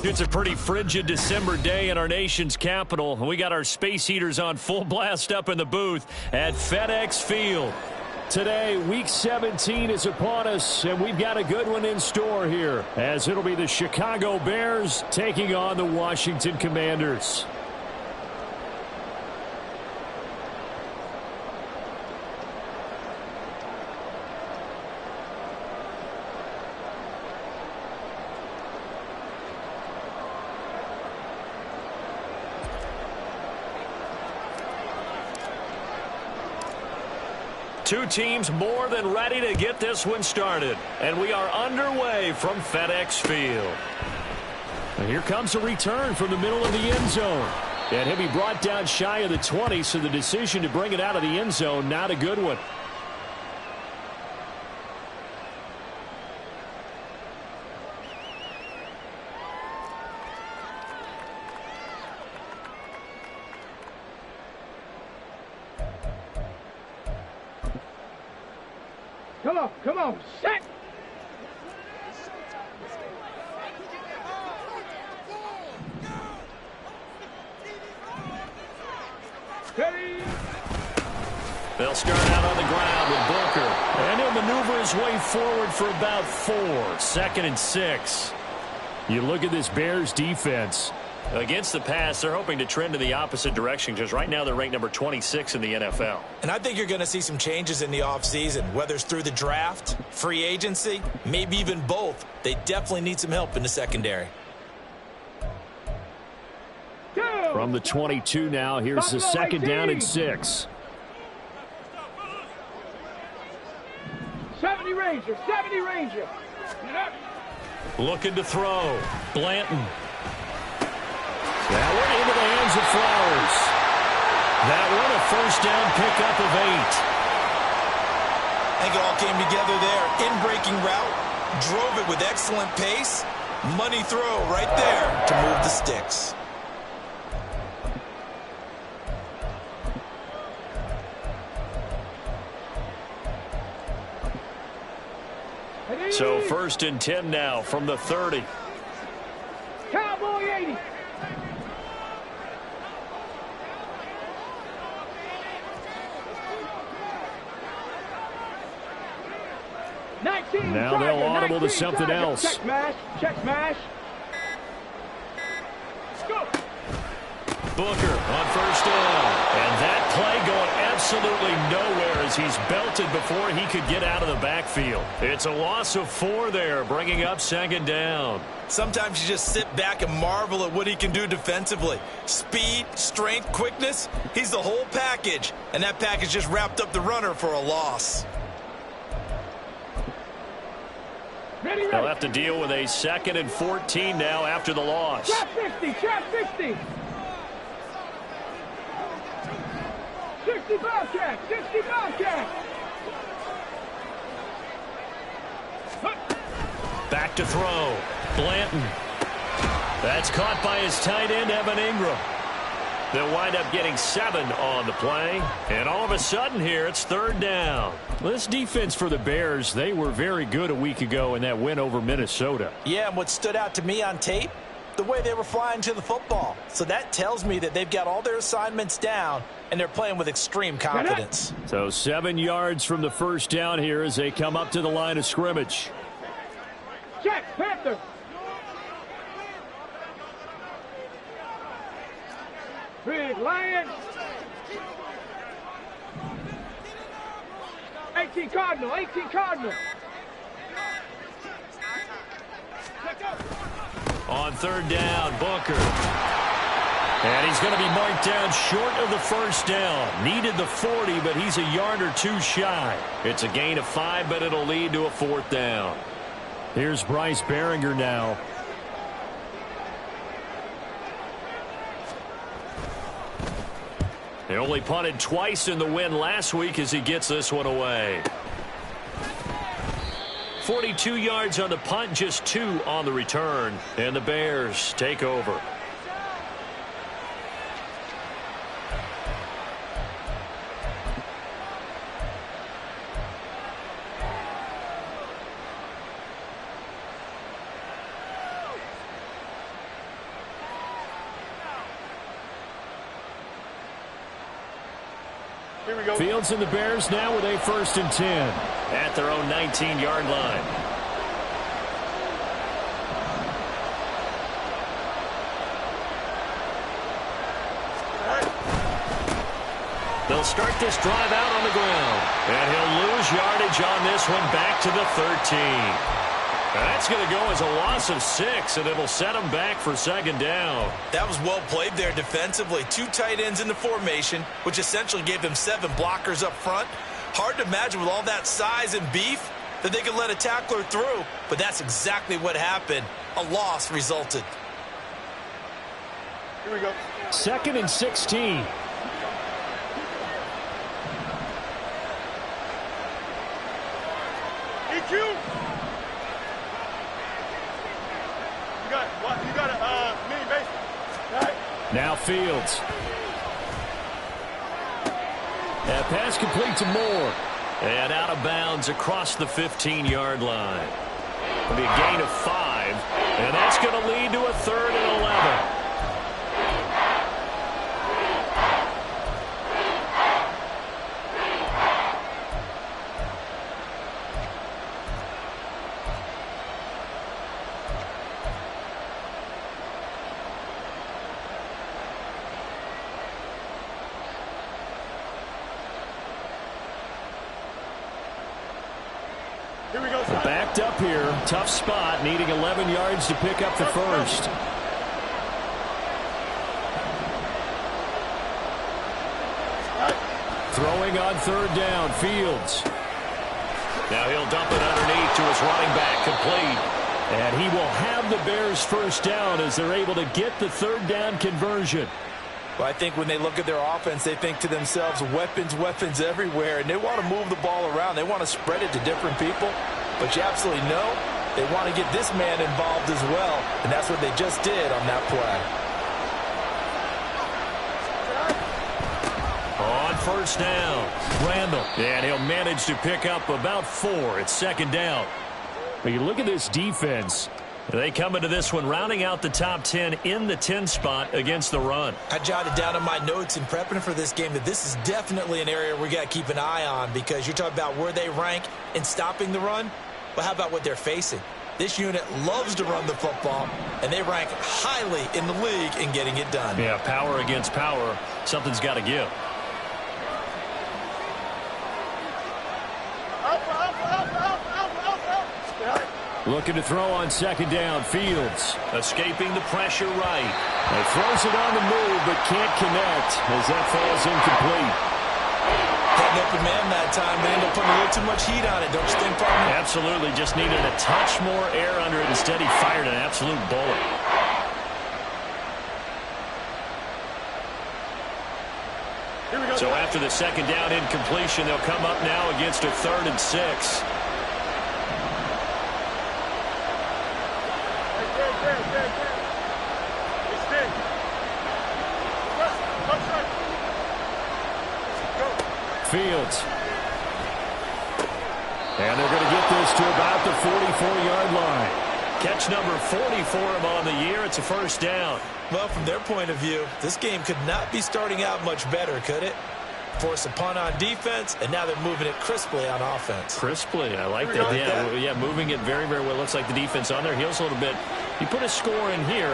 It's a pretty frigid December day in our nation's capital. We got our space heaters on full blast up in the booth at FedEx Field. Today, Week 17 is upon us, and we've got a good one in store here, as it'll be the Chicago Bears taking on the Washington Commanders. Two teams more than ready to get this one started. And we are underway from FedEx Field. And here comes a return from the middle of the end zone. And he'll be brought down shy of the 20, so the decision to bring it out of the end zone, not a good one. Come on, set! Ready? They'll start out on the ground with Booker. And he'll maneuver his way forward for about 4. 2nd and 6. You look at this Bears defense. Against the pass, they're hoping to trend in the opposite direction, because right now they're ranked number 26 in the NFL. And I think you're going to see some changes in the offseason, whether it's through the draft, free agency, maybe even both. They definitely need some help in the secondary. From the 22 now, here's the 2nd down and 6. 70 Ranger. Looking to throw. Blanton. That one into the hands of Flowers. That one a 1st down pickup of 8. I think it all came together there. In-breaking route, drove it with excellent pace. Money throw right there to move the sticks. So 1st and 10 now from the 30. Cowboy 80. Now they'll audible to something else. Check smash. Go. Booker on 1st down. And that play going absolutely nowhere as he's belted before he could get out of the backfield. It's a loss of 4 there, bringing up 2nd down. Sometimes you just sit back and marvel at what he can do defensively. Speed, strength, quickness, he's the whole package. And that package just wrapped up the runner for a loss. They'll have to deal with a 2nd and 14 now after the loss. Trap 50. 60 Bobcat. Back to throw. Blanton. That's caught by his tight end, Evan Ingram. They'll wind up getting 7 on the play. And all of a sudden here, it's 3rd down. This defense for the Bears, they were very good a week ago in that win over Minnesota. Yeah, and what stood out to me on tape, the way they were flying to the football. So that tells me that they've got all their assignments down, and they're playing with extreme confidence. So 7 yards from the 1st down here as they come up to the line of scrimmage. Check, Panther. Big Lions. 18 Cardinal. On 3rd down, Booker. And he's going to be marked down short of the 1st down. Needed the 40, but he's a yard or 2 shy. It's a gain of 5, but it'll lead to a 4th down. Here's Bryce Behringer now. He only punted twice in the win last week as he gets this one away. 42 yards on the punt, just 2 on the return. And the Bears take over. Here we go. Fields and the Bears now with a 1st and 10 at their own 19-yard line. They'll start this drive out on the ground. And he'll lose yardage on this one back to the 13. That's going to go as a loss of 6, and it'll set them back for 2nd down. That was well played there defensively. 2 tight ends in the formation, which essentially gave them 7 blockers up front. Hard to imagine with all that size and beef that they could let a tackler through, but that's exactly what happened. A loss resulted. Here we go. 2nd and 16. EQ. You got a mini base. Right. Now Fields. That pass complete to Moore. And out of bounds across the 15-yard line. It'll be a gain of 5. And that's going to lead to a 3rd and 11. Here we go. Backed up here. Tough spot. Needing 11 yards to pick up the 1st. Throwing on 3rd down. Fields. Now he'll dump it underneath to his running back. Complete. And he will have the Bears 1st down as they're able to get the 3rd down conversion. Well, I think when they look at their offense, they think to themselves, weapons, weapons everywhere, and they want to move the ball around. They want to spread it to different people, but you absolutely know they want to get this man involved as well, and that's what they just did on that play. On 1st down, Randall. And he'll manage to pick up about 4. It's 2nd down. But you look at this defense. They come into this one rounding out the top 10 in the 10 spot against the run. I jotted down in my notes in prepping for this game that this is definitely an area we got to keep an eye on, because you're talking about where they rank in stopping the run. Well, how about what they're facing? This unit loves to run the football, and they rank highly in the league in getting it done. Yeah, power against power. Something's got to give. Looking to throw on 2nd down. Fields escaping the pressure right. He throws it on the move but can't connect as that falls incomplete. Cutting open man that time, but ended up putting a little too much heat on it, don't you think, partner? Absolutely. Just needed a touch more air under it. Instead, he fired an absolute bullet. Here we go. So after the 2nd down incompletion, they'll come up now against a 3rd and 6. Fields. And they're going to get this to about the 44-yard line. Catch number 40 for him on the year. It's a 1st down. Well, from their point of view, this game could not be starting out much better, could it? Force a punt on defense, and now they're moving it crisply on offense. Crisply, I like that. Yeah, moving it very, very well. Looks like the defense on their heels a little bit. You put a score in here,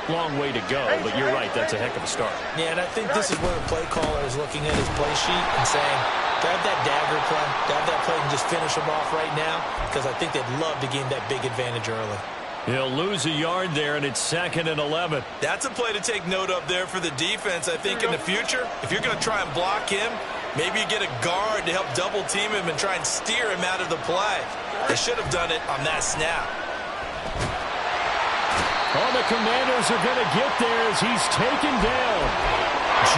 long way to go, but you're right, that's a heck of a start. Yeah, and I think this is where the play caller is looking at his play sheet and saying, grab that dagger play, grab that play and just finish them off right now, because I think they'd love to gain that big advantage early. He'll lose a yard there, and it's 2nd and 11. That's a play to take note of there for the defense. I think in the future, if you're going to try and block him, maybe you get a guard to help double team him and try and steer him out of the play. They should have done it on that snap. Oh, the Commanders are going to get there as he's taken down.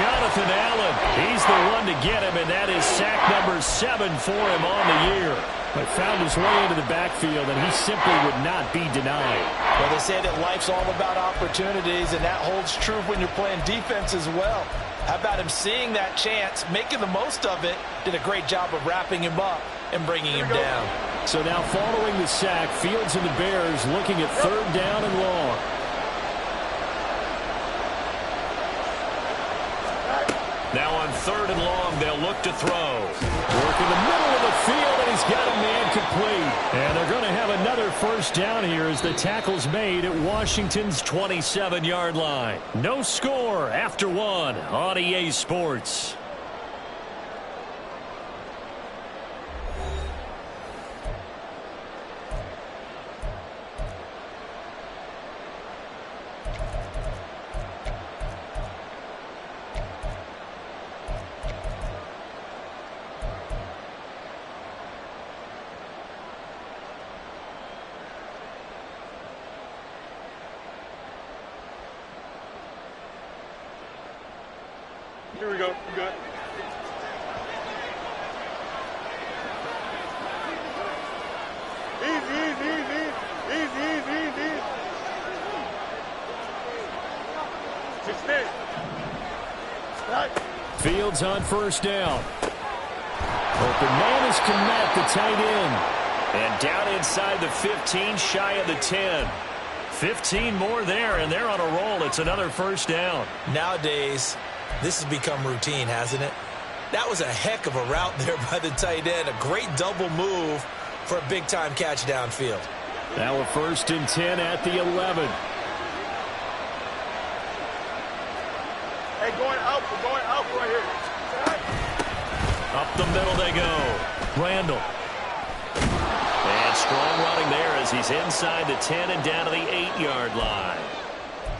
Jonathan Allen, he's the one to get him, and that is sack number 7 for him on the year. But found his way into the backfield, and he simply would not be denied. Well, they say that life's all about opportunities, and that holds true when you're playing defense as well. How about him seeing that chance, making the most of it, did a great job of wrapping him up and bringing him down. So now following the sack, Fields and the Bears looking at 3rd down and long. Now on 3rd and long. They'll look to throw. Work in the middle of the field, and he's got a man complete. And they're going to have another first down here as the tackle's made at Washington's 27-yard line. No score after 1 on EA Sports. Here we go. You good? Easy, easy, easy. Easy, easy, easy. Just stay. Right. Fields on first down. Open man is Komet, the tight end. And down inside the 15, shy of the 10. 15 more there, and they're on a roll. It's another first down. Nowadays, this has become routine, hasn't it? That was a heck of a route there by the tight end. A great double move for a big-time catch downfield. Now a 1st and 10 at the 11. Hey, going out. We're going out right here. Up the middle they go. Randall. And strong running there as he's inside the 10 and down to the 8-yard line.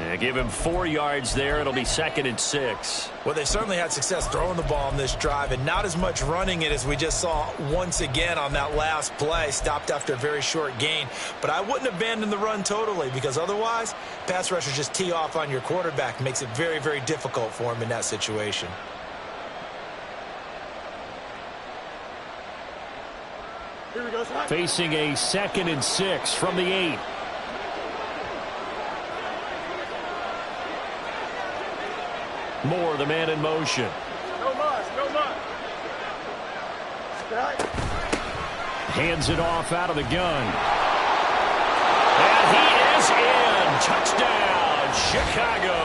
And give him 4 yards there. It'll be 2nd and 6. Well, they certainly had success throwing the ball on this drive and not as much running it as we just saw once again on that last play. Stopped after a very short gain. But I wouldn't abandon the run totally because otherwise, pass rushers just tee off on your quarterback. Makes it very, very difficult for him in that situation. Here we go, son. Facing a 2nd and 6 from the 8. Moore, the man in motion. No muss, no muss. Right. Hands it off out of the gun. And he is in. Touchdown, Chicago.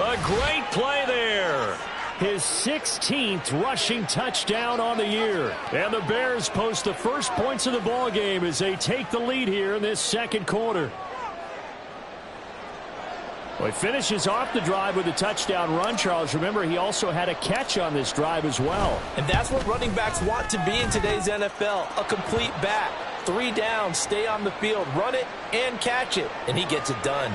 A great play there. His 16th rushing touchdown on the year. And the Bears post the first points of the ball game as they take the lead here in this 2nd quarter. Well, he finishes off the drive with a touchdown run, Charles. Remember, he also had a catch on this drive as well. And that's what running backs want to be in today's NFL, a complete back. 3 down, stay on the field, run it, and catch it. And he gets it done.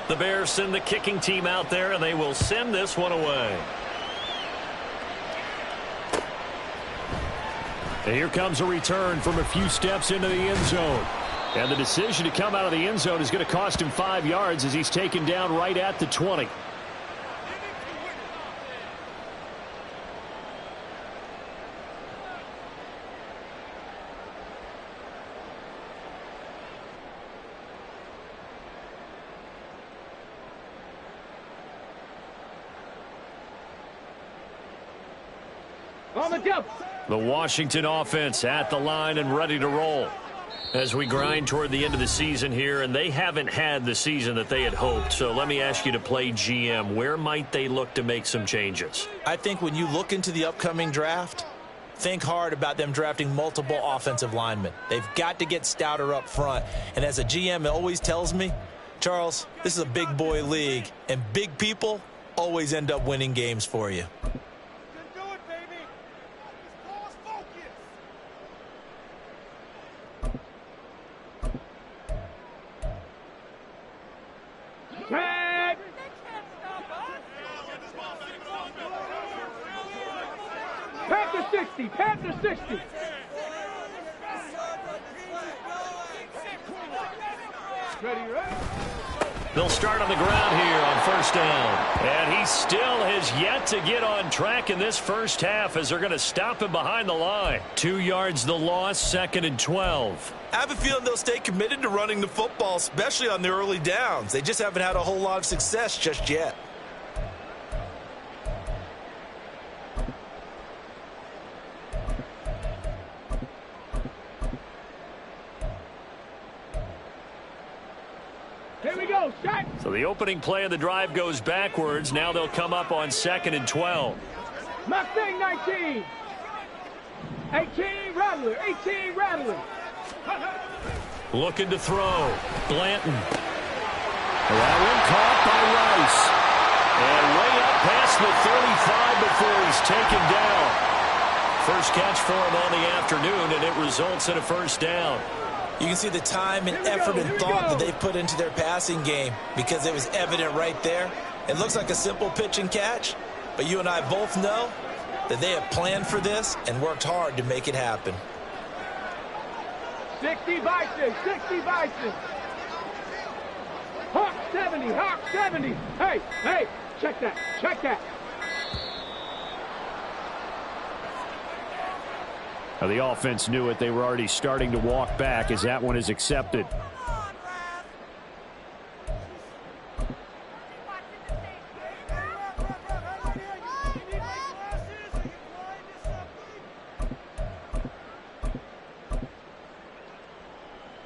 The Bears send the kicking team out there, and they will send this one away. And here comes a return from a few steps into the end zone. And the decision to come out of the end zone is going to cost him 5 yards as he's taken down right at the 20. On the jump. The Washington offense at the line and ready to roll as we grind toward the end of the season here, and they haven't had the season that they had hoped. So let me ask you to play GM. Where might they look to make some changes? I think when you look into the upcoming draft, think hard about them drafting multiple offensive linemen. They've got to get stouter up front. And as a GM, it always tells me, Charles, this is a big boy league, and big people always end up winning games for you. Tag. Panther 60. Panther 60. Ready, right? They'll start on the ground here on first down. And he still has yet to get on track in this first half as they're going to stop him behind the line. 2 yards the loss, 2nd and 12. I have a feeling they'll stay committed to running the football, especially on the early downs. They just haven't had a whole lot of success just yet. Here we go. Shot. So the opening play of the drive goes backwards. Now they'll come up on 2nd and 12. Mustang 19. 18 Rattler. 18 Rattler. Looking to throw. Blanton. That one caught by Rice. And way up past the 35 before he's taken down. First catch for him on the afternoon, and it results in a first down. You can see the time and effort and thought that they've put into their passing game because it was evident right there. It looks like a simple pitch and catch, but you and I both know that they have planned for this and worked hard to make it happen. 60 Bison. 60 Bison. Hawk 70. Hawk 70. Hey, hey, check that. Check that. Now the offense knew it. They were already starting to walk back as that one is accepted.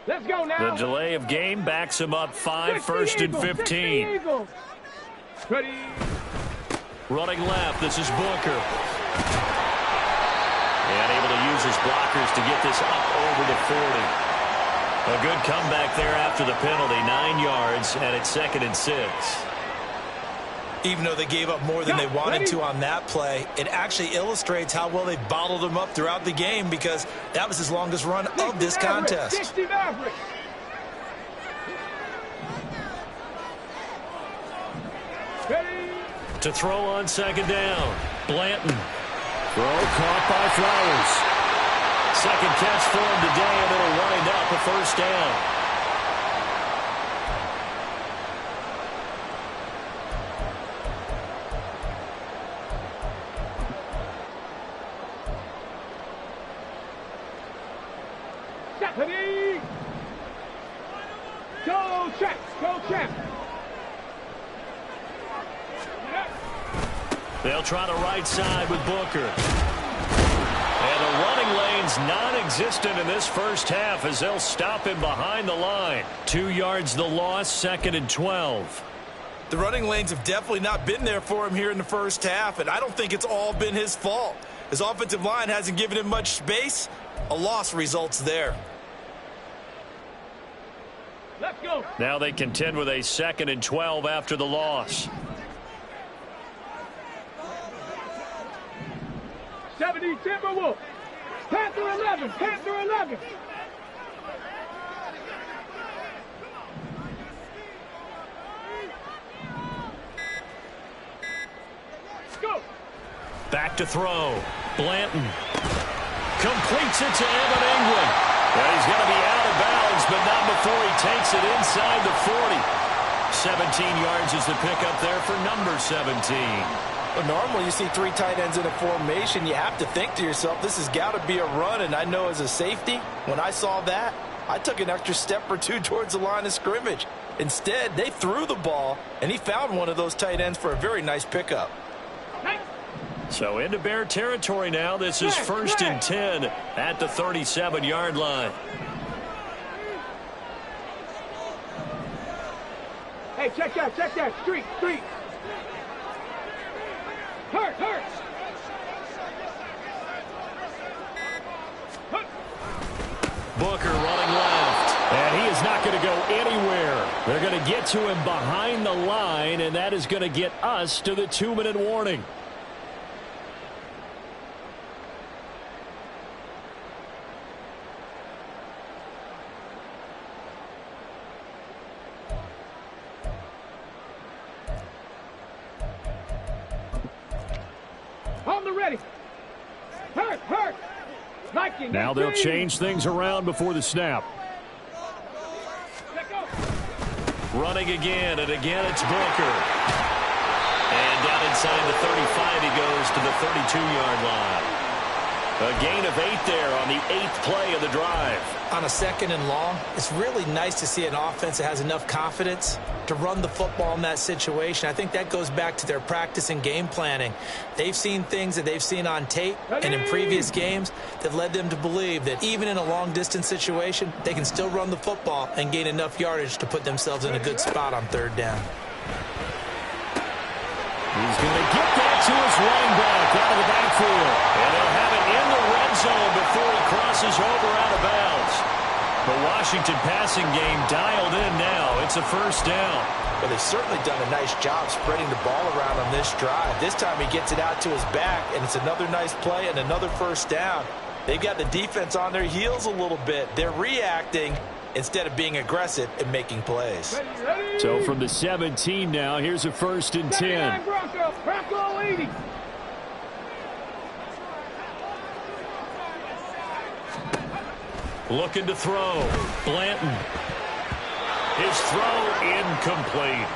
Let's go now. The delay of game backs him up 5, 1st and 15. Ready. Running left, this is Booker. And able to use his blockers to get this up over the 40. A good comeback there after the penalty, 9 yards, and it's 2nd and 6. Even though they gave up more than they wanted to on that play, it actually illustrates how well they bottled them up throughout the game because that was his longest run of this contest. 60 Maverick. Ready. To throw on 2nd down, Blanton. Throw caught by Flowers. 2nd catch for him today, and it'll wind up a first down. Stephanie. Go check. Go check. They'll try the right side with Booker. And the running lane's non-existent in this first half as they'll stop him behind the line. 2 yards the loss, 2nd and 12. The running lanes have definitely not been there for him here in the first half, and I don't think it's all been his fault. His offensive line hasn't given him much space. A loss results there. Let's go. Now they contend with a 2nd and 12 after the loss. 70 Timberwolf. Panther 11. Panther 11. Go. Back to throw. Blanton completes it to Evan England. Well, he's going to be out of bounds, but not before he takes it inside the 40. 17 yards is the pickup there for number 17. But normally you see 3 tight ends in a formation, you have to think to yourself, this has got to be a run. And I know as a safety, when I saw that, I took an extra step or 2 towards the line of scrimmage. Instead, they threw the ball, and he found one of those tight ends for a very nice pickup. So into Bear territory now. This is 1st and 10 at the 37-yard line. Hey, check that. Check that. Street. Street. Hurt. Hurt. Booker running left. And he is not going to go anywhere. They're going to get to him behind the line, and that is going to get us to the 2-minute warning. On the ready. Hurt. Hurt. Now they'll change things around before the snap. Running again, and again it's Booker. And down inside the 35 he goes to the 32-yard line. A gain of 8 there on the 8th play of the drive. On a 2nd and long, it's really nice to see an offense that has enough confidence to run the football in that situation. I think that goes back to their practice and game planning. They've seen things that they've seen on tape and in previous games that led them to believe that even in a long-distance situation, they can still run the football and gain enough yardage to put themselves in a good spot on 3rd down. He's going to get that to his running back out of the backfield. And they'll have it in the red zone before he crosses over out of bounds. The Washington passing game dialed in now. It's a 1st down. Well, they've certainly done a nice job spreading the ball around on this drive. This time he gets it out to his back, and it's another nice play and another 1st down. They've got the defense on their heels a little bit. They're reacting instead of being aggressive and making plays. So from the 17 now, here's a 1st and 10. Bronco 80. Looking to throw. Blanton. His throw incomplete.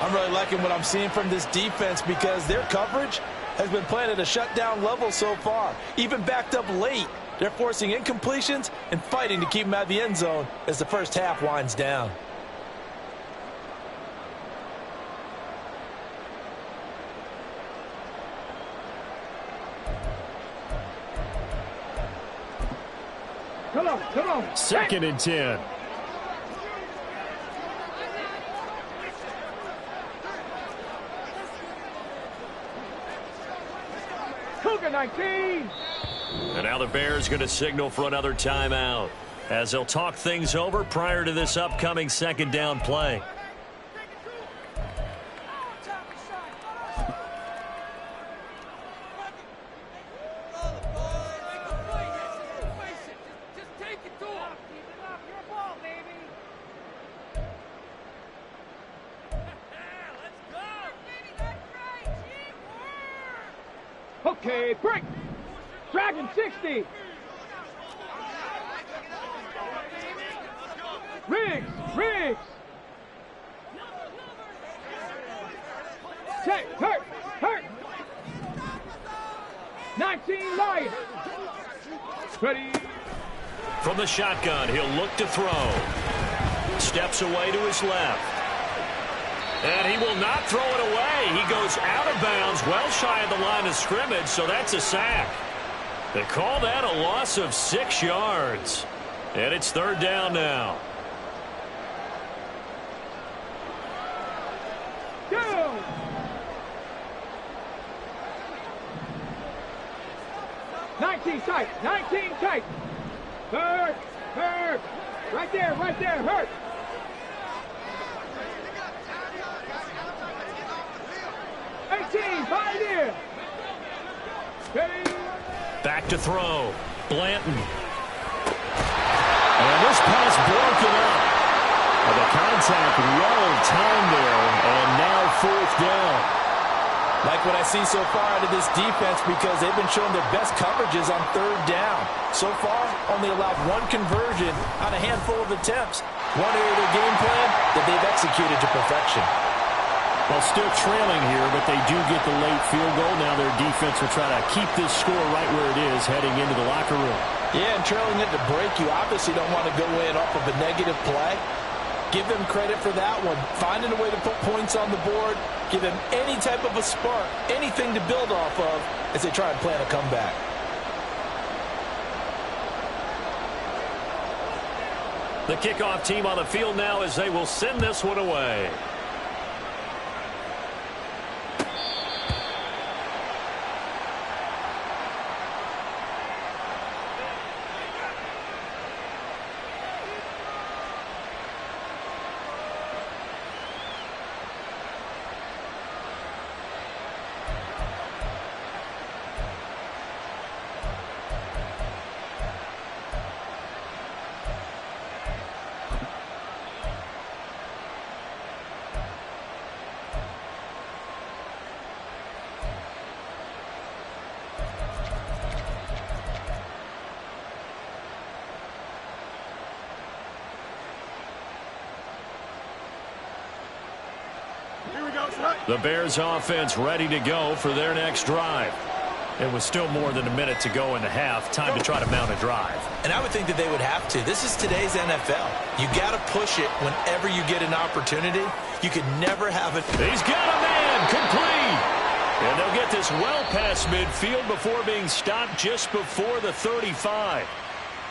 I'm really liking what I'm seeing from this defense because their coverage has been playing at a shutdown level so far. Even backed up late, they're forcing incompletions and fighting to keep them out of the end zone as the first half winds down. Come on. 2nd and 10. Cougar 19. And now the Bears going to signal for another timeout as they'll talk things over prior to this upcoming 2nd down play. Okay, break. Dragon 60. Riggs. Check, hurt. 19 Lion. Ready. From the shotgun, he'll look to throw. Steps away to his left. And he will not throw it away. He goes out of bounds, well shy of the line of scrimmage, so that's a sack. They call that a loss of 6 yards. And it's 3rd down now. Go! Nineteen tight. Hurt. Right there, hurt. Pioneer. Back to throw. Blanton. And this pass broken up. And the contact well timed there. And now 4th down. Like what I see so far out of this defense because they've been showing their best coverages on 3rd down. So far, only allowed 1 conversion on a handful of attempts. One area of their game plan that they've executed to perfection. Well, still trailing here, but they do get the late field goal. Now their defense will try to keep this score right where it is heading into the locker room. Yeah, and trailing it to break, you obviously don't want to go in off of a negative play. Give them credit for that one. Finding a way to put points on the board. Give them any type of a spark, anything to build off of as they try and plan a comeback. The kickoff team on the field now as they will send this one away. The Bears offense ready to go for their next drive. It was still more than a minute to go in the half. Time to try to mount a drive. And I would think that they would have to. This is today's NFL. You got to push it whenever you get an opportunity. You could never have it. He's got a man complete. And they'll get this well past midfield before being stopped just before the 35.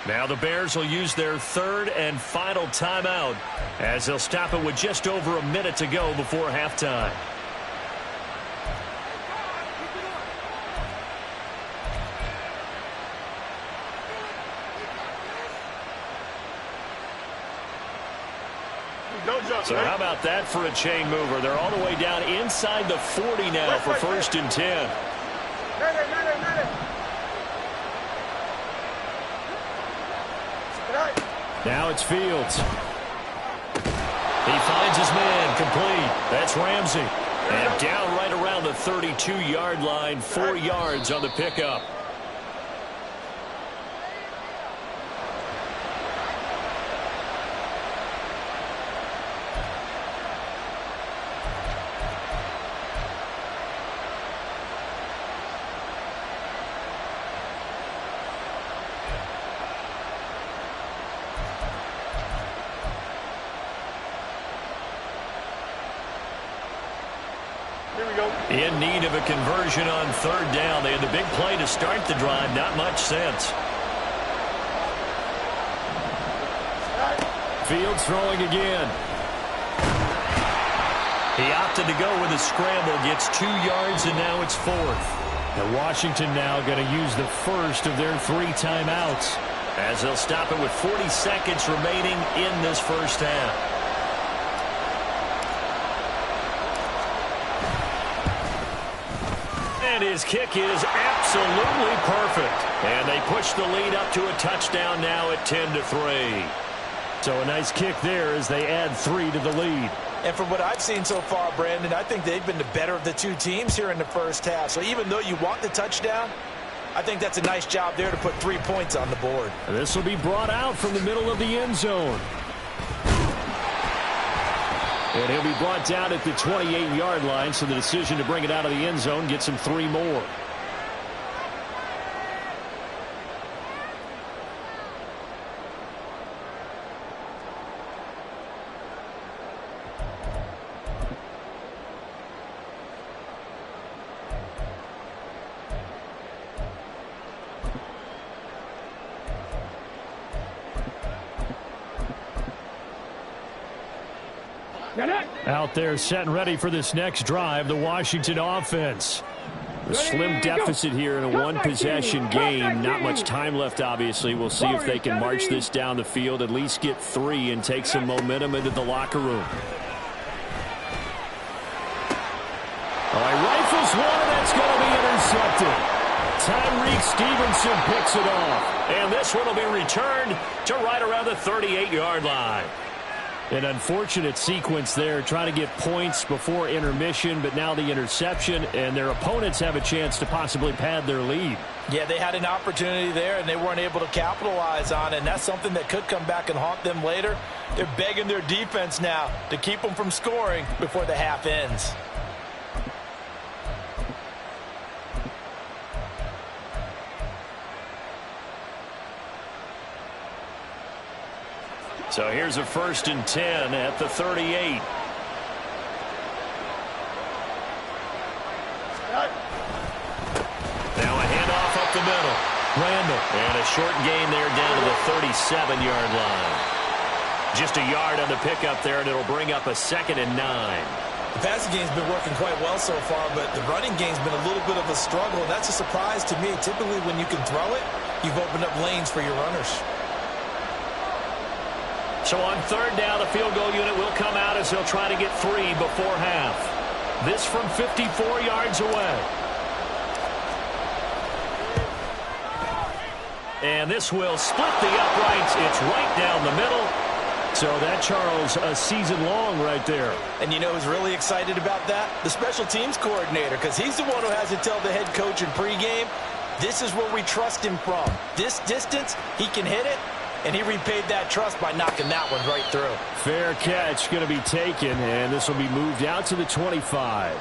Now the Bears will use their third and final timeout as they'll stop it with just over a minute to go before halftime. So how about that for a chain mover? They're all the way down inside the 40 now for first and 10. Now it's Fields. He finds his man complete. That's Ramsey. And down right around the 32-yard line, 4 yards on the pickup. In need of a conversion on third down. They had the big play to start the drive. Not much sense. Fields throwing again. He opted to go with a scramble. Gets 2 yards, and now it's fourth. And Washington now going to use the first of their 3 timeouts as they'll stop it with 40 seconds remaining in this first half. His kick is absolutely perfect. And they push the lead up to a touchdown now at 10-3. So a nice kick there as they add 3 to the lead. And from what I've seen so far, Brandon, I think they've been the better of the 2 teams here in the first half. So even though you want the touchdown, I think that's a nice job there to put 3 points on the board. And this will be brought out from the middle of the end zone. And he'll be brought down at the 28-yard line, so the decision to bring it out of the end zone gets him 3 more. Out there set and ready for this next drive, the Washington offense. A slim deficit here in a one-possession game. Not much time left, obviously. We'll see if they can march this down the field, at least get 3 and take some momentum into the locker room. All right, rifles one, that's going to be intercepted. Tyreek Stevenson picks it off. And this one will be returned to right around the 38-yard line. An unfortunate sequence there, trying to get points before intermission, but now the interception, and their opponents have a chance to possibly pad their lead. Yeah, they had an opportunity there, and they weren't able to capitalize on it, and that's something that could come back and haunt them later. They're begging their defense now to keep them from scoring before the half ends. So here's a first and 10 at the 38. Now a handoff up the middle. Randall. And a short gain there down to the 37-yard line. Just a yard on the pickup there, and it'll bring up a 2nd and 9. The passing game's been working quite well so far, but the running game's been a little bit of a struggle, and that's a surprise to me. Typically, when you can throw it, you've opened up lanes for your runners. So on third down, the field goal unit will come out as they'll try to get 3 before half. This from 54 yards away. And this will split the uprights. It's right down the middle. So that, Charles, a season long right there. And you know who's really excited about that? The special teams coordinator, because he's the one who has to tell the head coach in pregame, this is where we trust him from. This distance, he can hit it. And he repaid that trust by knocking that one right through. Fair catch going to be taken, and this will be moved out to the 25.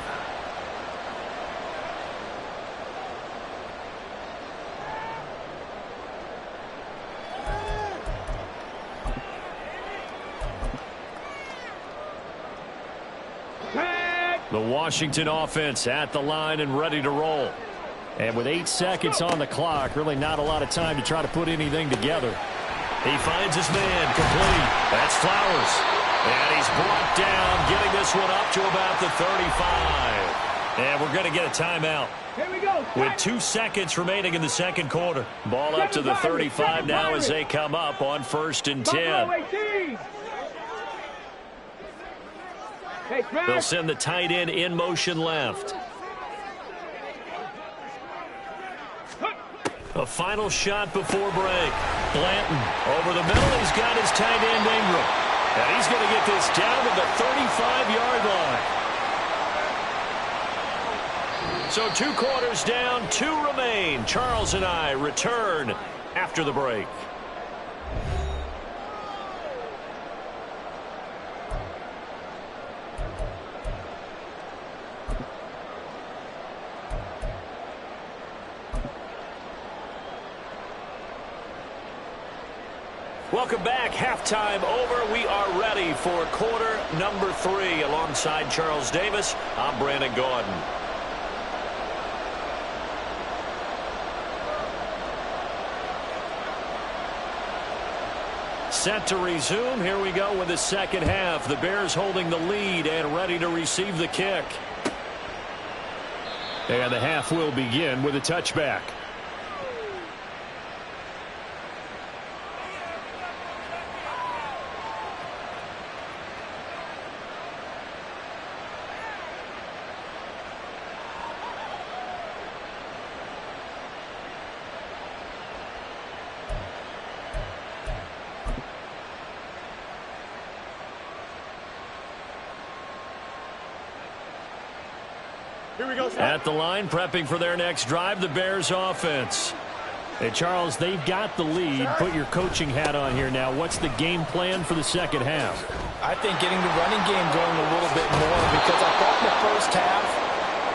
The Washington offense at the line and ready to roll. And with 8 seconds on the clock, really not a lot of time to try to put anything together. He finds his man, complete. That's Flowers. And he's brought down, getting this one up to about the 35. And we're going to get a timeout. Here we go. With 2 seconds remaining in the second quarter. Ball up to the 35 now as they come up on 1st and 10. They'll send the tight end in motion left. A final shot before break. Blanton over the middle. He's got his tight end Ingram. And he's going to get this down to the 35-yard line. So 2 quarters down, 2 remain. Charles and I return after the break. Welcome back. Halftime over. We are ready for quarter number 3. Alongside Charles Davis, I'm Brandon Gordon. Set to resume. Here we go with the second half. The Bears holding the lead and ready to receive the kick. And the half will begin with a touchback. Here we go, sir. At the line, prepping for their next drive, the Bears offense. Hey, Charles, they've got the lead. Put your coaching hat on here now. What's the game plan for the second half? I think getting the running game going a little bit more, because I thought in the first half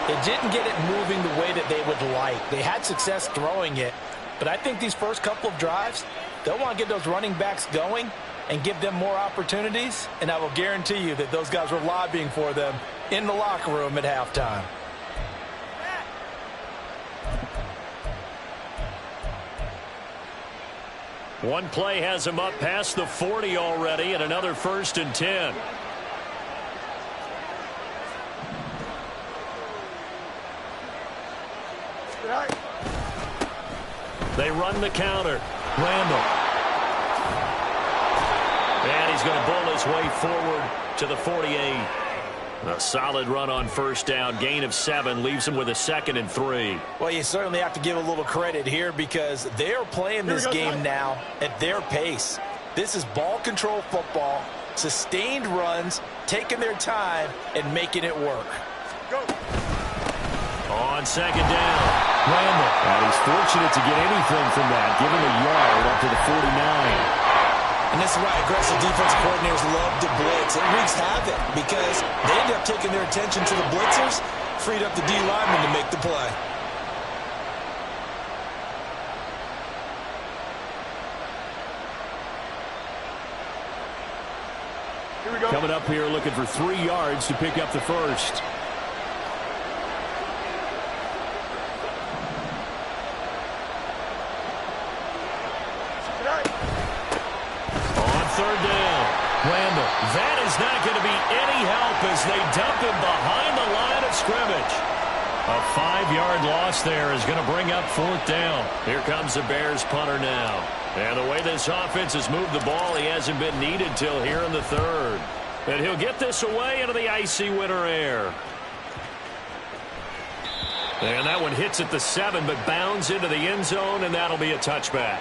they didn't get it moving the way that they would like. They had success throwing it, but I think these first couple of drives, they'll want to get those running backs going and give them more opportunities, and I will guarantee you that those guys were lobbying for them in the locker room at halftime. One play has him up past the 40 already, and another 1st and 10. They run the counter. Randall. And he's going to bull his way forward to the 48. A solid run on 1st down. Gain of 7 leaves him with a 2nd and 3. Well, you certainly have to give a little credit here, because they're playing this game now at their pace. This is ball control football, sustained runs, taking their time, and making it work. Go. On 2nd down, Randall. And he's fortunate to get anything from that, given the yard up to the 49. And this is why aggressive defensive coordinators love to blitz. It wreaks havoc because they end up taking their attention to the blitzers, freed up the D lineman to make the play. Here we go. Coming up here looking for 3 yards to pick up the first. Randall. That is not going to be any help as they dump him behind the line of scrimmage. A 5-yard loss there is going to bring up 4th down. Here comes the Bears punter now. And the way this offense has moved the ball, he hasn't been needed till here in the 3rd. And he'll get this away into the icy winter air. And that one hits at the 7, but bounds into the end zone, and that'll be a touchback.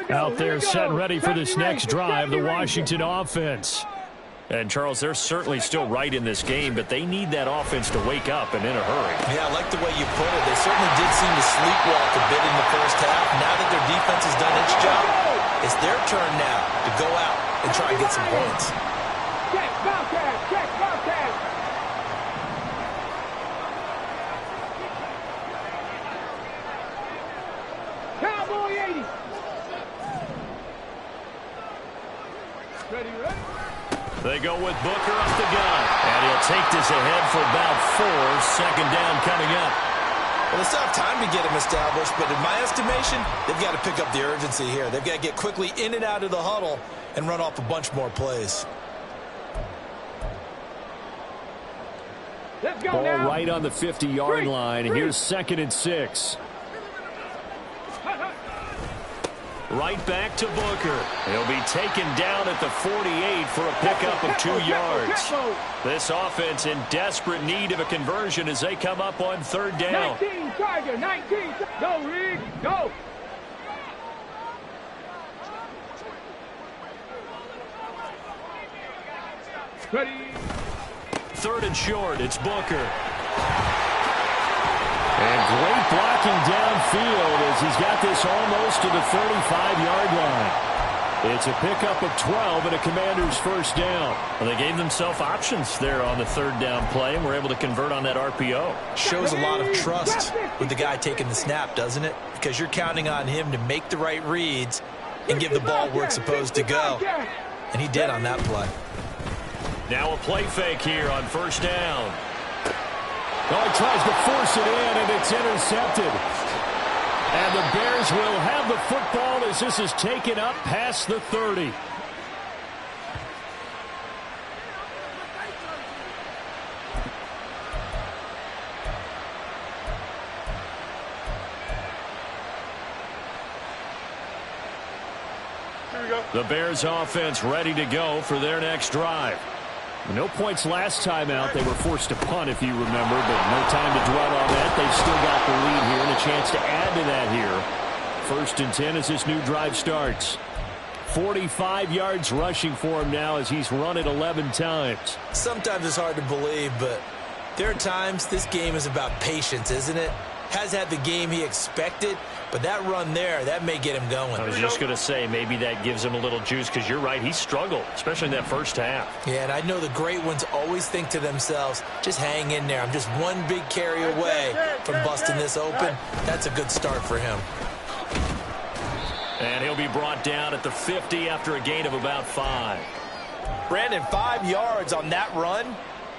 Out there set ready for this next drive, the Washington offense. And, Charles, they're certainly still right in this game, but they need that offense to wake up and in a hurry. Yeah, I like the way you put it. They certainly did seem to sleepwalk a bit in the first half. Now that their defense has done its job, it's their turn now to go out and try and get some points. Check, Bobcat, check, Bobcat. They go with Booker up the gun. And he'll take this ahead for about 4. Second down coming up. Well, it's not time to get him established, but in my estimation, they've got to pick up the urgency here. They've got to get quickly in and out of the huddle and run off a bunch more plays. Let's go Ball now. right on the 50-yard line, and here's 2nd and 6. Right back to Booker. He'll be taken down at the 48 for a pickup of 2 yards. This offense in desperate need of a conversion as they come up on 3rd down. 19, Tiger, 19. Go, Riggs, go. Ready. 3rd and short, it's Booker. And great blocking downfield as he's got this almost to the 35-yard line. It's a pickup of 12 and a Commander's first down. Well, they gave themselves options there on the 3rd down play and were able to convert on that RPO. Shows a lot of trust with the guy taking the snap, doesn't it? Because you're counting on him to make the right reads and give the ball where it's supposed to go. And he did on that play. Now a play fake here on 1st down. Oh, he tries to force it in, and it's intercepted. And the Bears will have the football as this is taken up past the 30. Here we go. The Bears offense ready to go for their next drive. No points last time out. They were forced to punt, if you remember, but no time to dwell on that. They've still got the lead here and a chance to add to that here. 1st and 10 as this new drive starts. 45 yards rushing for him now as he's run it 11 times. Sometimes it's hard to believe, but there are times this game is about patience, isn't it? Has had the game he expected, but that run there, that may get him going. I was just going to say, maybe that gives him a little juice because you're right, he struggled, especially in that first half. Yeah, and I know the great ones always think to themselves, just hang in there. I'm just one big carry away from busting this open. That's a good start for him. And he'll be brought down at the 50 after a gain of about 5. Brandon, 5 yards on that run.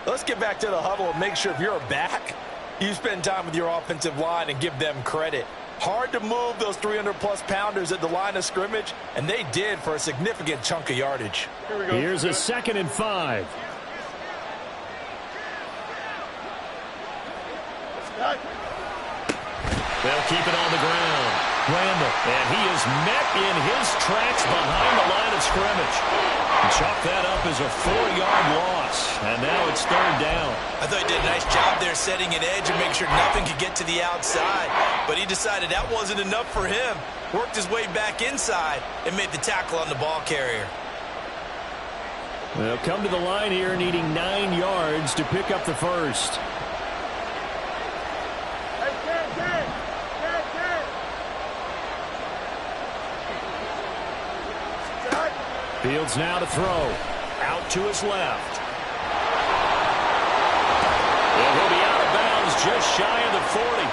Let's get back to the huddle and make sure if you're a back, you spend time with your offensive line and give them credit. Hard to move those 300-plus pounders at the line of scrimmage, and they did for a significant chunk of yardage. Here we go. Here's a 2nd and 5. They'll keep it on the ground. Randall, and he is met in his tracks behind the line of scrimmage. Chalk that up as a 4-yard loss, and now it's 3rd down. I thought he did a nice job there setting an edge and make sure nothing could get to the outside, but he decided that wasn't enough for him. Worked his way back inside and made the tackle on the ball carrier. They'll come to the line here needing 9 yards to pick up the first. Fields now to throw. Out to his left. And he'll be out of bounds just shy of the 40.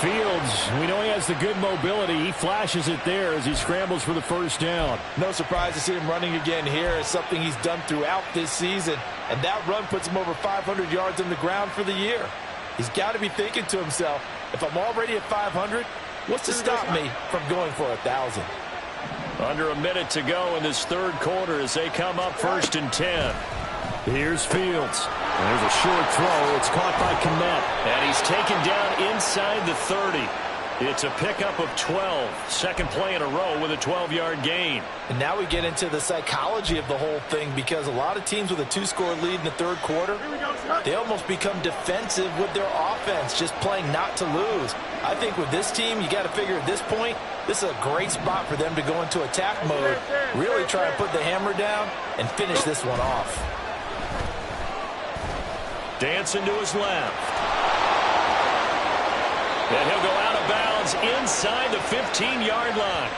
Fields, we know he has the good mobility. He flashes it there as he scrambles for the first down. No surprise to see him running again here. It's something he's done throughout this season. And that run puts him over 500 yards on the ground for the year. He's got to be thinking to himself, if I'm already at 500, what's to stop me from going for 1,000? Under a minute to go in this 3rd quarter as they come up 1st and 10. Here's Fields. There's a short throw. It's caught by Kmet. And he's taken down inside the 30. It's a pickup of 12. 2nd play in a row with a 12-yard gain. And now we get into the psychology of the whole thing, because a lot of teams with a 2-score lead in the 3rd quarter, they almost become defensive with their offense, just playing not to lose. I think with this team, you got to figure at this point, this is a great spot for them to go into attack mode, really try and put the hammer down and finish this one off. Dancing to his left. And he'll go out of bounds inside the 15-yard line.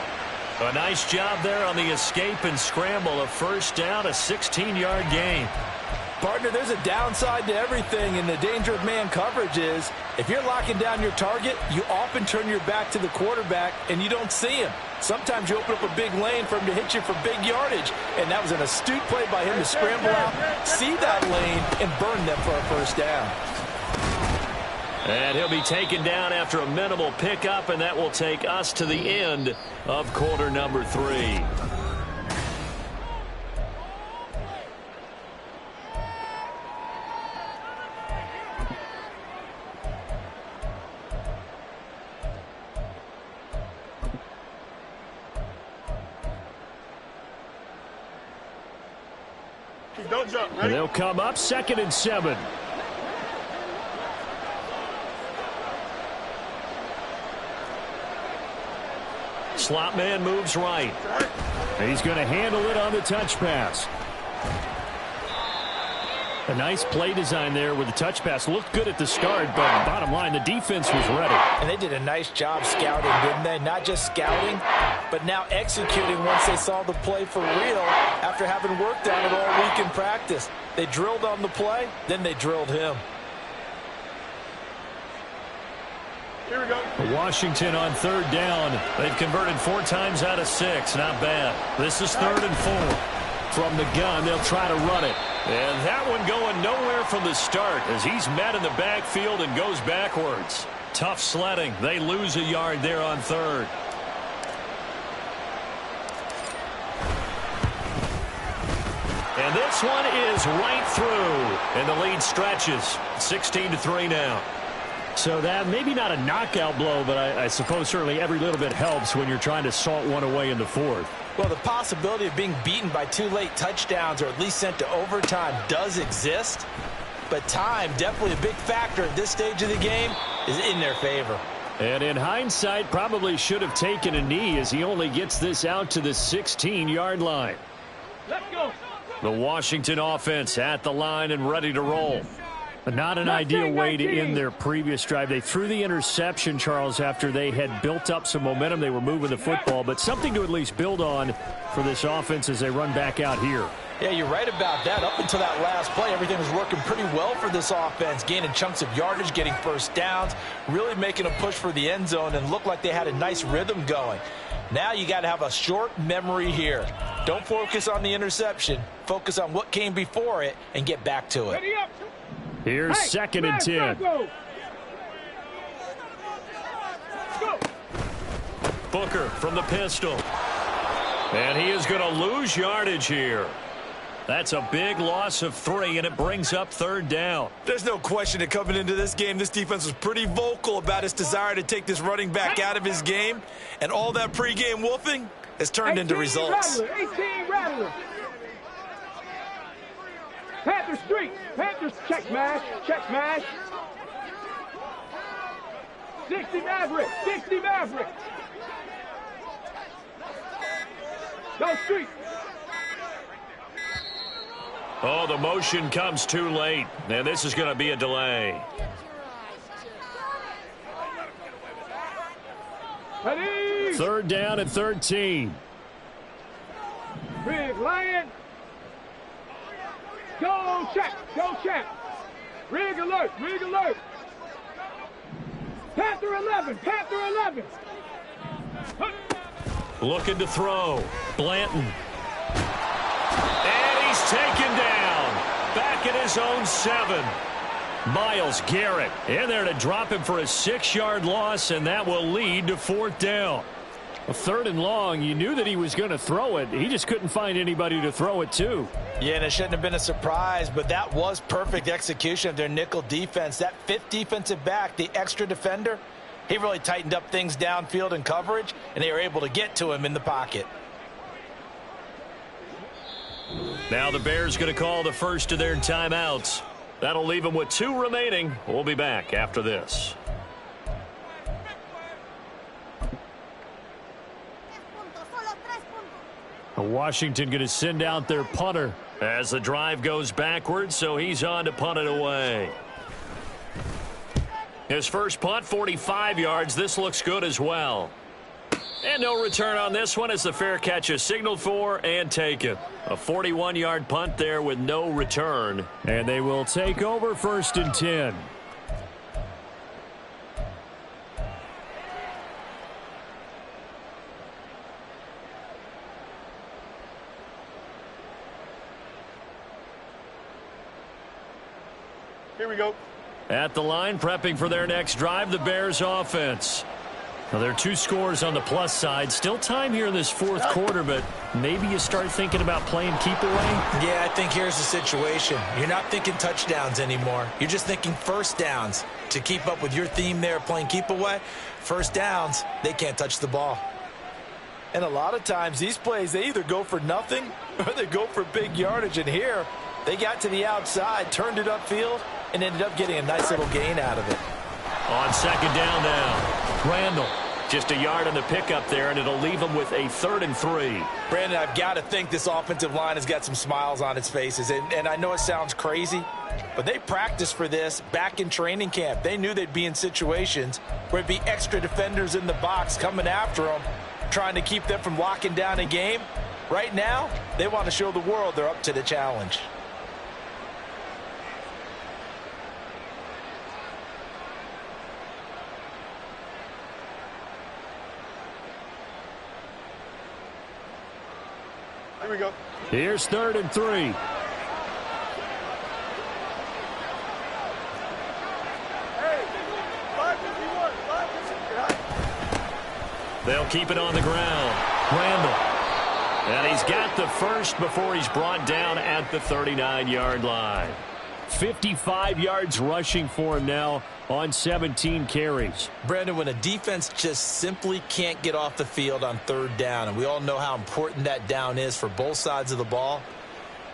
A nice job there on the escape and scramble. A first down, a 16-yard gain. Partner, there's a downside to everything, and the danger of man coverage is if you're locking down your target, you often turn your back to the quarterback and you don't see him. Sometimes you open up a big lane for him to hit you for big yardage, and that was an astute play by him to scramble out, see that lane, and burn them for a first down. And he'll be taken down after a minimal pickup, and that will take us to the end of quarter number 3. Don't jump. And they'll come up 2nd and 7. Slot man moves right. He's going to handle it on the touch pass. A nice play design there with the touch pass. Looked good at the start, but bottom line, the defense was ready. And they did a nice job scouting, didn't they? Not just scouting, but now executing once they saw the play for real after having worked on it all week in practice. They drilled on the play, then they drilled him. Here we go. Washington on 3rd down. They've converted 4 times out of 6. Not bad. This is 3rd and 4. From the gun, they'll try to run it. And that one going nowhere from the start as he's met in the backfield and goes backwards. Tough sledding. They lose a yard there on 3rd. And this one is right through. And the lead stretches. 16-3 now. So that maybe not a knockout blow, but I suppose certainly every little bit helps when you're trying to salt one away in the 4th. Well, the possibility of being beaten by 2 late touchdowns or at least sent to overtime does exist. But time, definitely a big factor at this stage of the game, is in their favor. And in hindsight, probably should have taken a knee as he only gets this out to the 16-yard line. Let's go. The Washington offense at the line and ready to roll. Not an ideal way to end their previous drive. They threw the interception, Charles, after they had built up some momentum. They were moving the football, but something to at least build on for this offense as they run back out here. Yeah, you're right about that. Up until that last play, everything was working pretty well for this offense, gaining chunks of yardage, getting first downs, really making a push for the end zone, and looked like they had a nice rhythm going. Now you got to have a short memory here. Don't focus on the interception. Focus on what came before it and get back to it. Ready up. Here's 2nd and 10. Go. Go. Booker from the pistol. And he is going to lose yardage here. That's a big loss of 3, and it brings up 3rd down. There's no question that coming into this game, this defense was pretty vocal about its desire to take this running back out of his game. And all that pregame wolfing has turned into results. Rattler, 18 Rattler. Panther Street. Panthers check smash. Check smash. 60 Maverick. 60 Maverick. Go Street. Oh, the motion comes too late. And this is going to be a delay. Ready. 3rd down and 13. Big Lion. Go check. Go check. Rig alert. Rig alert. Panther 11. Panther 11. Looking to throw. Blanton. And he's taken down. Back at his own 7. Myles Garrett in there to drop him for a 6-yard loss, and that will lead to 4th down. A 3rd and long, you knew that he was going to throw it. He just couldn't find anybody to throw it to. Yeah, and it shouldn't have been a surprise, but that was perfect execution of their nickel defense. That 5th defensive back, the extra defender, he really tightened up things downfield in coverage, and they were able to get to him in the pocket. Now the Bears going to call the first of their timeouts. That'll leave them with 2 remaining. We'll be back after this. Washington going to send out their punter as the drive goes backwards, so he's on to punt it away. His first punt, 45 yards. This looks good as well. And no return on this one as the fair catch is signaled for and taken. A 41-yard punt there with no return. And they will take over 1st and 10. Here we go. At the line, prepping for their next drive, the Bears offense. Now, there are 2 scores on the plus side. Still time here in this 4th quarter, but maybe you start thinking about playing keep away? Yeah, I think here's the situation. You're not thinking touchdowns anymore. You're just thinking first downs. To keep up with your theme there, playing keep away, first downs, they can't touch the ball. And a lot of times, these plays, they either go for nothing or they go for big yardage. And here, they got to the outside, turned it upfield, and ended up getting a nice little gain out of it. On 2nd down now, Randall. Just a yard on the pickup there, and it'll leave them with a 3rd and 3. Brandon, I've got to think this offensive line has got some smiles on its faces. And I know it sounds crazy, but they practiced for this back in training camp. They knew they'd be in situations where it'd be extra defenders in the box coming after them, trying to keep them from locking down a game. Right now, they want to show the world they're up to the challenge. Here we go. Here's 3rd and 3. Hey, 551, 551. They'll keep it on the ground. Randall. And he's got the first before he's brought down at the 39-yard line. 55 yards rushing for him now on 17 carries. Brandon, when a defense just simply can't get off the field on 3rd down, and we all know how important that down is for both sides of the ball,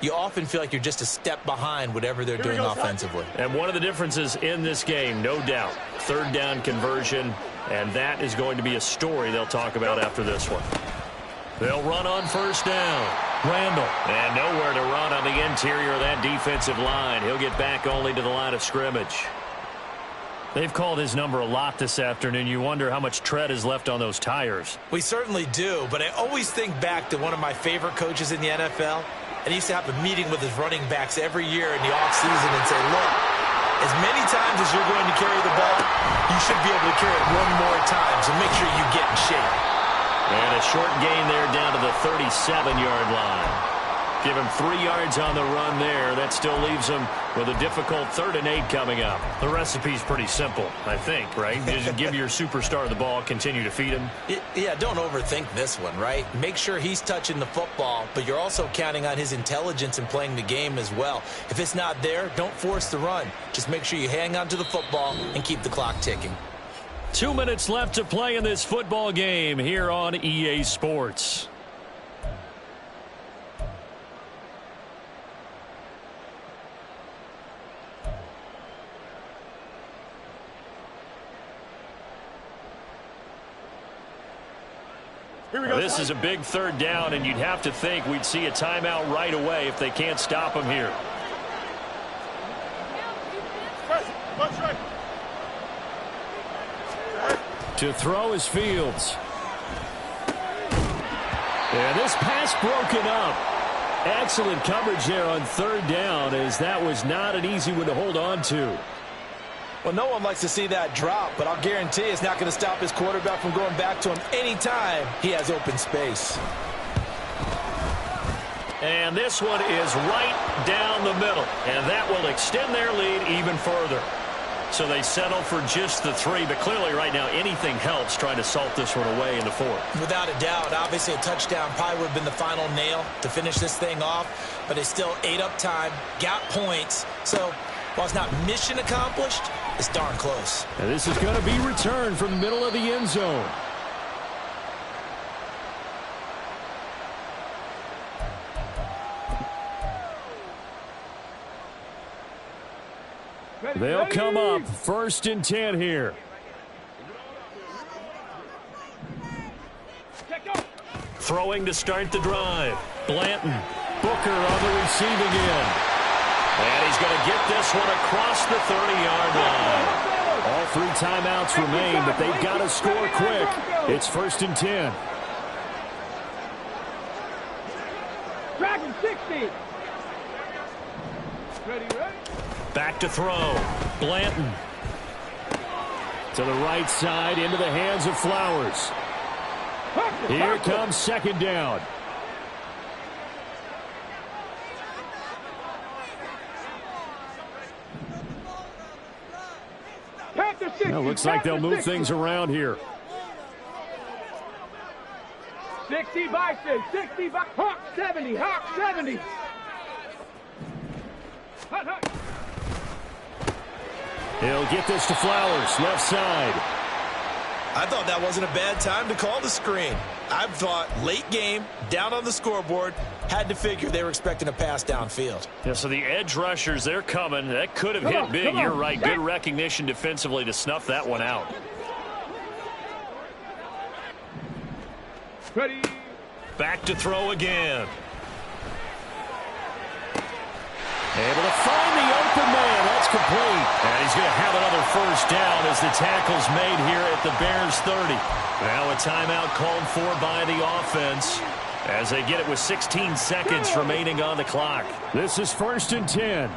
you often feel like you're just a step behind whatever they're doing offensively. And one of the differences in this game, no doubt, 3rd down conversion, and that is going to be a story they'll talk about after this one. They'll run on 1st down. Randall. And nowhere to run on the interior of that defensive line. He'll get back only to the line of scrimmage. They've called his number a lot this afternoon. You wonder how much tread is left on those tires. We certainly do, but I always think back to one of my favorite coaches in the NFL, and he used to have a meeting with his running backs every year in the offseason and say, look, as many times as you're going to carry the ball, you should be able to carry it one more time, so make sure you get in shape. And a short gain there down to the 37-yard line. Give him 3 yards on the run there. That still leaves him with a difficult 3rd and 8 coming up. The recipe's pretty simple, I think, right? Just give your superstar the ball, continue to feed him. Yeah, don't overthink this one, right? Make sure he's touching the football, but you're also counting on his intelligence in playing the game as well. If it's not there, don't force the run. Just make sure you hang on to the football and keep the clock ticking. 2 minutes left to play in this football game here on EA Sports. Here we go. This is a big 3rd down, and you'd have to think we'd see a timeout right away if they can't stop him here. Right. To throw is Fields. And this pass broken up. Excellent coverage there on 3rd down, as that was not an easy one to hold on to. Well, no one likes to see that drop, but I'll guarantee it's not going to stop his quarterback from going back to him anytime he has open space. And this one is right down the middle, and that will extend their lead even further. So they settle for just the 3, but clearly right now anything helps trying to salt this one away in the 4th. Without a doubt, obviously a touchdown probably would have been the final nail to finish this thing off, but they still ate up time, got points. So while it's not mission accomplished, it's darn close. And this is going to be returned from the middle of the end zone. They'll come up 1st and 10 here. Throwing to start the drive. Blanton. Booker on the receiving end. And he's going to get this one across the 30-yard line. All 3 timeouts remain, but they've got to score quick. It's 1st and 10. Dragon 60. Ready. Back to throw. Blanton. To the right side, into the hands of Flowers. Here comes 2nd down. Well, looks like they'll move things around here. 60 Bison, 60 Hawk 70, Hawk 70. He'll get this to Flowers, left side. I thought that wasn't a bad time to call the screen. I thought late game, down on the scoreboard, had to figure they were expecting a pass downfield. Yeah, so the edge rushers, they're coming. That could have hit big. You're right. Good recognition defensively to snuff that one out. Ready. Back to throw again. Able to find the open man. That's complete. And he's going to have another 1st down as the tackle's made here at the Bears 30. Now a timeout called for by the offense as they get it with 16 seconds remaining on the clock. This is 1st and 10.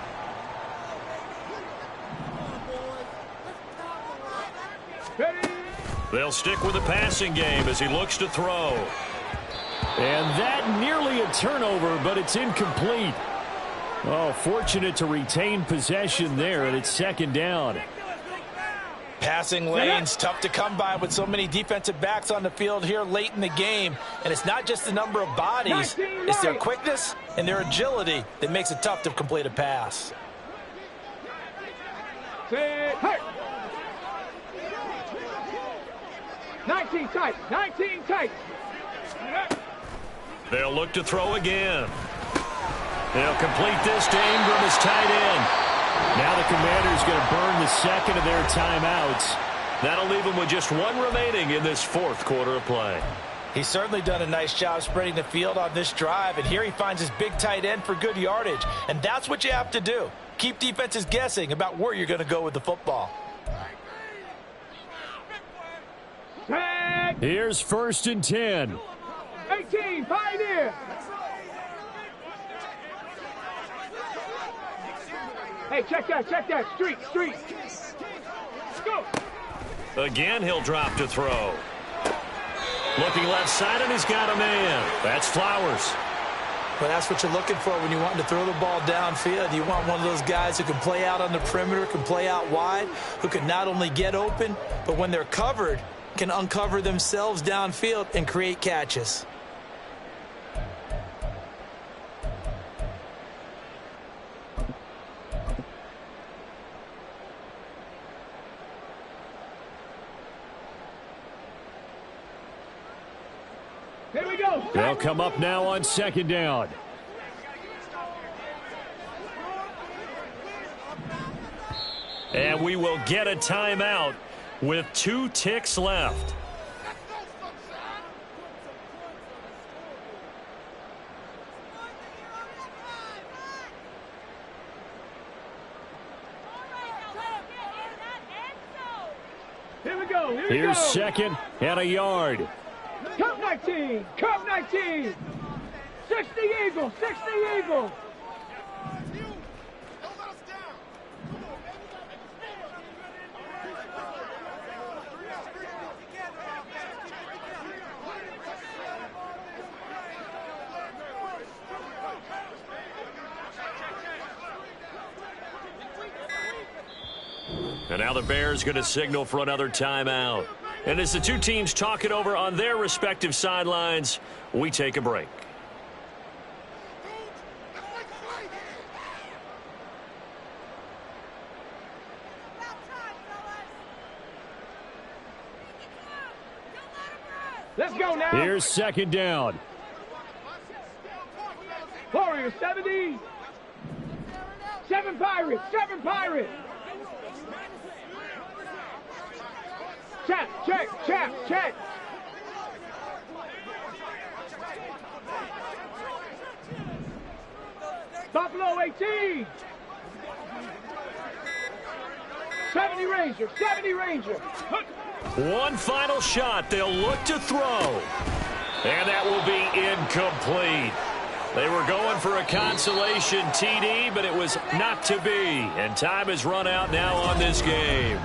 They'll stick with the passing game as he looks to throw. And that nearly a turnover, but it's incomplete. Oh, fortunate to retain possession there, and it's 2nd down. Passing lanes, tough to come by with so many defensive backs on the field here late in the game. And it's not just the number of bodies, it's their quickness and their agility that makes it tough to complete a pass. 19 tight, 19 tight. They'll look to throw again. They'll complete this to Ingram as tight end. Now the Commanders going to burn the 2nd of their timeouts. That'll leave them with just 1 remaining in this 4th quarter of play. He's certainly done a nice job spreading the field on this drive, and here he finds his big tight end for good yardage. And that's what you have to do. Keep defenses guessing about where you're going to go with the football. Here's 1st and 10. 18, Pioneer. Hey, check that. Street. Go. Again, he'll drop to throw. Looking left side, and he's got a man. That's Flowers. Well, that's what you're looking for when you want to throw the ball downfield. You want one of those guys who can play out on the perimeter, can play out wide, who can not only get open, but when they're covered, can uncover themselves downfield and create catches. Here we go. They'll come up now on 2nd down. And we will get a timeout with 2 ticks left. Here we go. Here's 2nd and a yard. Cup 19. 60 Eagles. And now the Bears going to signal for another timeout. And as the 2 teams talk it over on their respective sidelines, we take a break. Let's go now. Here's 2nd down. Warriors 70. 7 Pirates. Check. Buffalo 18. 70 Ranger, 70 Ranger. One final shot they'll look to throw. And that will be incomplete. They were going for a consolation TD, but it was not to be. And time has run out now on this game.